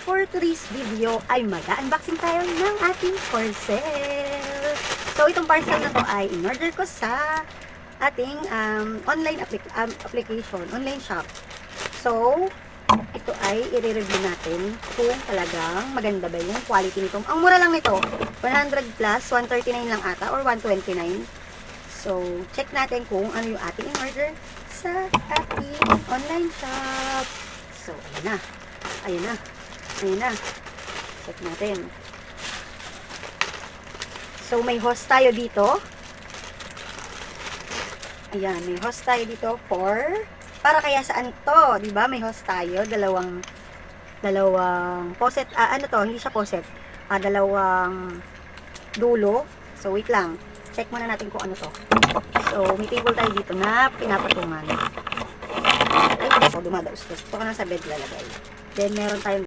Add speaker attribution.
Speaker 1: for today's video ay mag-unboxing tayo ng ating parcel. So, itong parcel na to ay in-order ko sa ating online application, online shop. So, ito ay i-review natin kung talagang maganda ba yung quality nito. Ang mura lang nito, 100 plus, 139 lang ata or 129. So, check natin kung ano yung ating in-order sa ating online shop. So, ayan na. Ayan na. Ayan na. Check natin. So, may host tayo dito. Ayan, may host tayo dito para kaya saan to, 'di ba? May host tayo, dalawang poset, ano to, hindi siya poset. Dalawang dulo. So wait lang. Check muna natin kung ano to. So, may table tayo dito na pinapatungan. Ay, so dumadaos-dos. Ito ka na sa bed lalagay. Then meron tayong